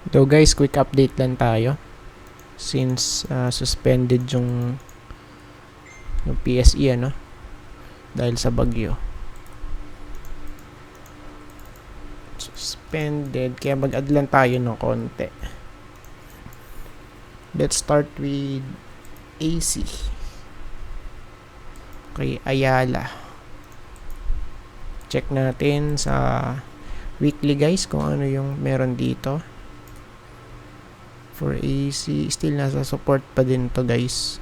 So guys, quick update lang tayo since suspended yung PSE dahil sa bagyo. Suspended, kaya mag-add lang tayo ng konti. Let's start with AC. Okay, Ayala. Check natin sa weekly guys kung ano yung meron dito. For AC, still nasa support pa din to guys.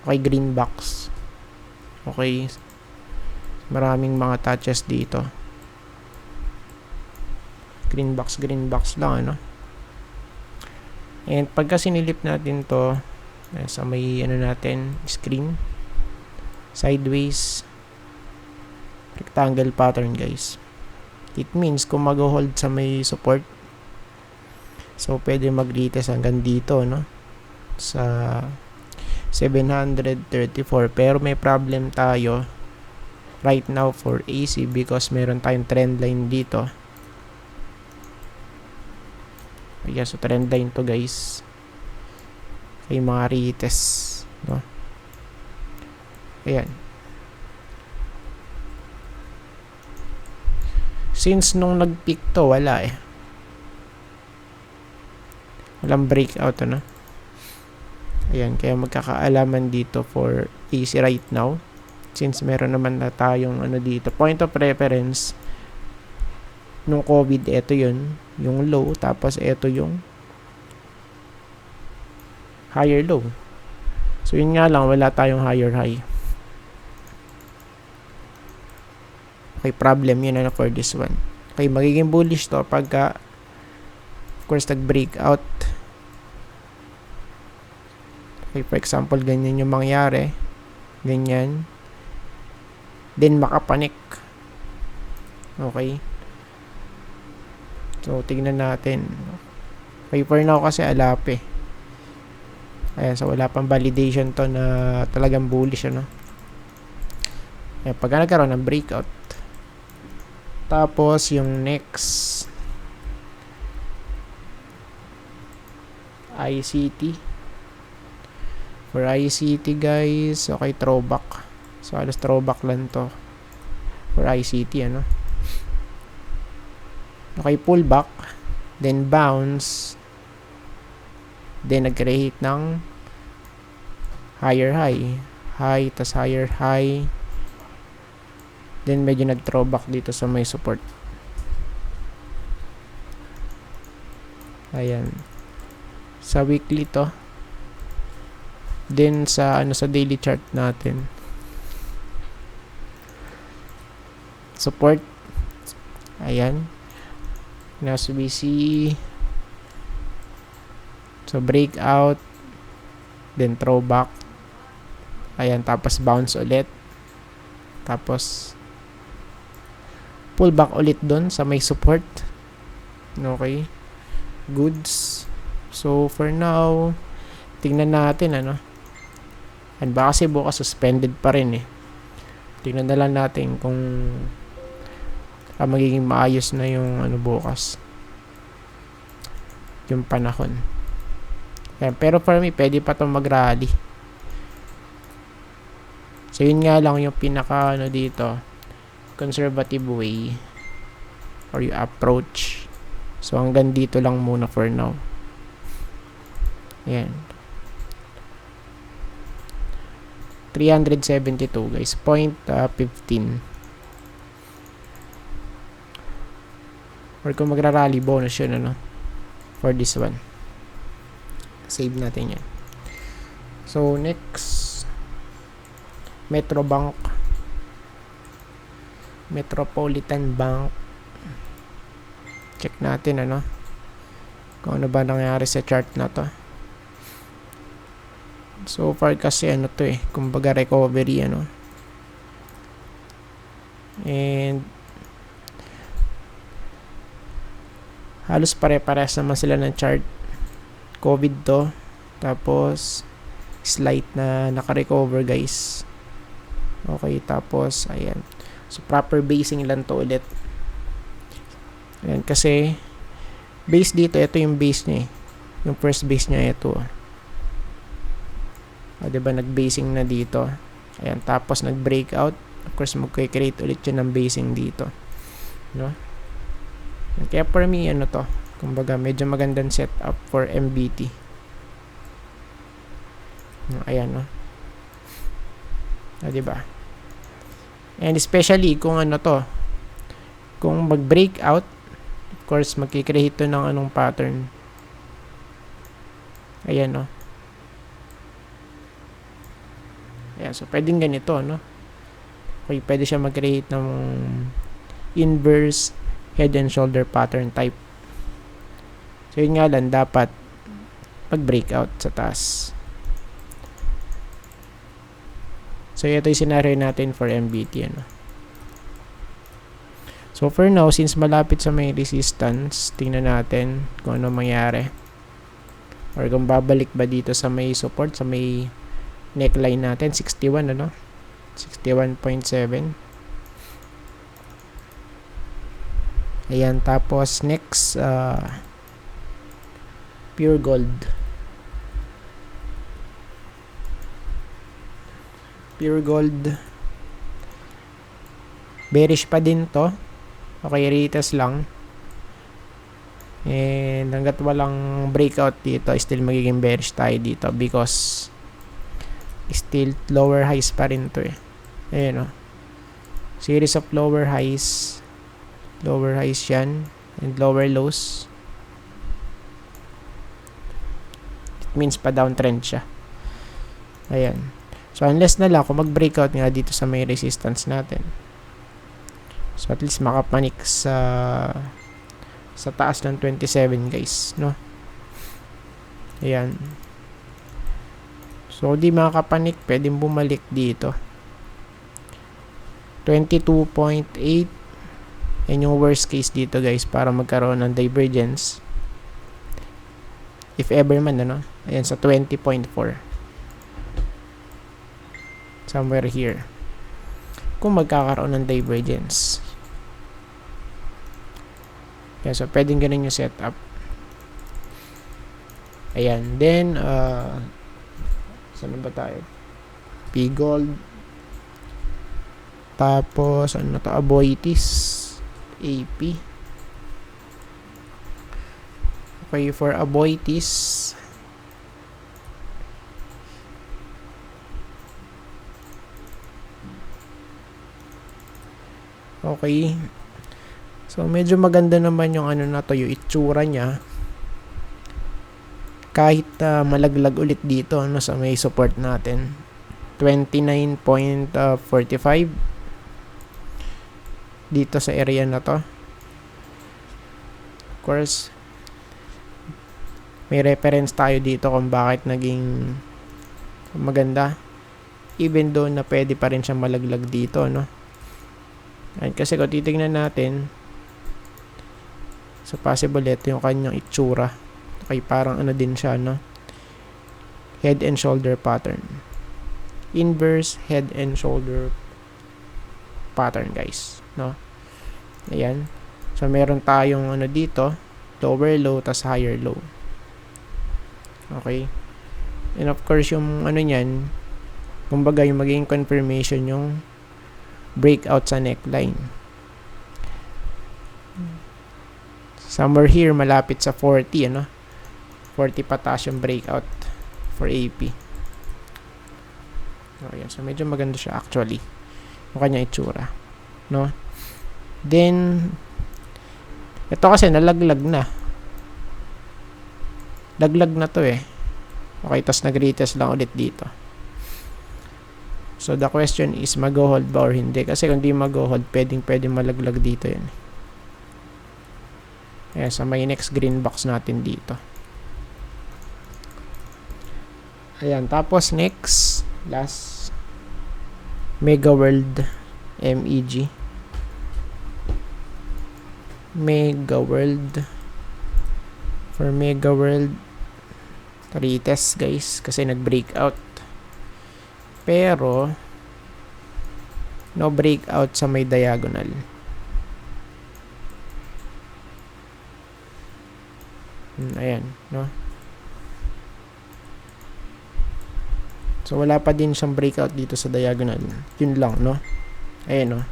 Okay, green box. Okay, maraming mga touches dito. Green box lang And pagka sinilip natin to sa may natin screen, sideways rectangle pattern guys, it means kung mag-hold sa may support, so pwede mag-retest hanggang dito sa 734. Pero may problem tayo right now for AC because meron tayong trend line dito. Ayan, so trend line to guys, may mga retest ayan. Since nung nag-peak to, wala walang breakout ayan, kaya magkakaalaman dito for AC right now since meron naman na tayong dito point of reference nung COVID. Ito yun yung low, tapos ito yung higher low. So yun nga lang, wala tayong higher high. Okay, problem yun for this one. Okay, magiging bullish to pagka of course nag-breakout. Okay, for example, ganyan yung mangyari. Ganyan. Then makapanik. Okay. So, tignan natin. Okay, for now kasi alap Ayan, so wala pang validation to na talagang bullish Ayan, pagka nagkaroon ng breakout. Tapos, yung next ICT. For ICT guys, okay, throwback. So, alas throwback lang to for ICT Okay, pullback, then bounce, then nag-create ng higher high, tas higher high, then medyo nag-throwback dito sa may support. Ayan, sa weekly to, then sa sa daily chart natin, support, ayan, nasa BC, so breakout, then throwback, ayan, tapos bounce ulit, tapos pullback ulit doon sa may support. Okay, goods. So for now, tingnan natin and baka kasi bukas suspended pa rin tingnan na lang natin kung magiging maayos na yung bukas yung panahon. Ayan, pero for me pwede pa itong mag-rally. So yun nga lang yung pinaka dito, conservative way or yung approach. So hanggang dito lang muna for now. Ayan, 372 guys, 0.15. Or kung magra-rally, bonus yun for this one. Save natin yan. So next, Metropolitan Bank. Check natin kung ano ba nangyari sa chart na to. So far kasi to kumbaga recovery and halos pare-pares naman sila ng chart. COVID to, tapos slight na naka-recover guys. Okay, tapos ayan, so proper basing lang to ulit. Ayan, kasi base dito, ito yung base niya eh. Yung first base niya ito. Diba, nag-basing na dito. Ayan, tapos nag-breakout. Of course, magkikreate ulit yun ng basing dito. No? Kaya for me, ano to, kumbaga, medyo magandang setup for MBT. Ayan, no? Diba? And especially, kung ano to, kung mag-breakout, of course, magkikreate to ng anong pattern. Ayan, no? Ayan, so, pwedeng ganito, no? Okay, pwede siya mag-create ng inverse head and shoulder pattern type. So, yun nga lang, dapat mag-breakout sa taas. So, ito yung scenario natin for MBT, ano? So, for now, since malapit sa may resistance, tingnan natin kung ano mangyari. Or kung babalik ba dito sa may support, sa may neckline natin, 61, ano? 61.7. Ayan, tapos next, pure gold. Pure gold. Bearish pa din to. Okay, retest lang. And hanggat walang breakout dito, still magiging bearish tayo dito because still lower highs pa rin to eh. Ayan o. Series of lower highs. Lower highs yan. And lower lows. It means pa downtrend siya. Ayan. So unless na lang kung mag-breakout nga dito sa may resistance natin. So at least makapanik sa taas ng 27 guys, no? Ayan. So di makapanik, pwedeng bumalik dito. 22.8. Yan yung worst case dito guys para magkaroon ng divergence. If ever man, ano? Ayan, sa 20.4. Somewhere here. Kung magkakaroon ng divergence. Yeah, so pwedeng ganun yung setup. Ayan. Then, saan ba tayo? P-Gold. Tapos, ano to? Aboitiz. AP. Okay, for Aboitiz. Okay. So, medyo maganda naman yung ano na to, yung itsura niya. Kahit malaglag ulit dito, ano, sa may support natin. 29.45 dito sa area na to. Of course, may reference tayo dito kung bakit naging maganda. Even though na pwede pa rin siya malaglag dito, no? And kasi kung titignan natin, so possible ito yung kanyang itsura. Okay, parang ano din siya, no? Head and shoulder pattern. Inverse head and shoulder pattern, guys, no? Ayan. So meron tayong ano dito, lower low tas higher low. Okay. And of course yung ano niyan, kumbaga yung magiging confirmation yung breakout sa neckline. Somewhere here malapit sa 40, ano? 40 pataas yung breakout for AP. Ayan, so medyo maganda siya actually. Yung kanya itsura, no? Then ito kasi nalaglag na. Laglag na to eh. Okay, tas nag-retest lang ulit dito. So the question is mag-hold ba or hindi? Kasi kung di mag-hold, pwedeng malaglag dito yan. Ayan, sa may next green box natin dito. Ayan, tapos next, last, Mega World MEG. Mega World. For Mega World, retest guys, kasi nag-breakout. Pero, no breakout sa may diagonal. Ayan, no? So, wala pa din siyang breakout dito sa diagonal. Yun lang, no? Ayan, no?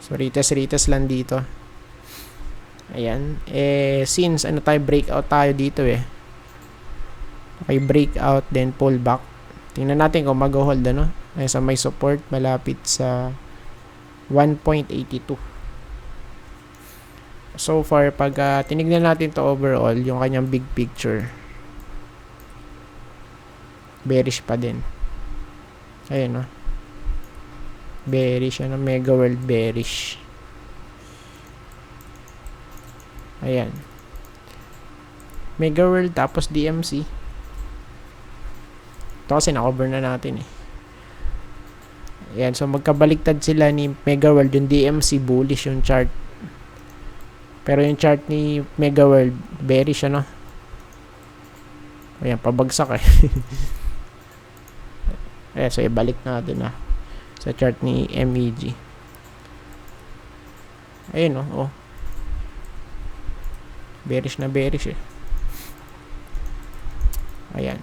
So, retest lang dito. Ayan. Since, breakout tayo dito, Okay, breakout, then pullback. Tingnan natin kung mag-hold, ano? Ayan, sa may support, malapit sa 1.82. So far, pag tinignan natin to overall, yung kanyang big picture, bearish pa din. Ayun, no? Bearish, Mega World bearish. Ayan. Mega World, tapos DMC. Ito kasi na-cover na natin, Ayan, so magkabaliktad sila ni Mega World. Yung DMC, bullish yung chart. Pero yung chart ni Mega World, bearish, Ayan, pabagsak, Ayan, so ibalik natin, sa chart ni MEG. Ayun, bearish na bearish, Ayan.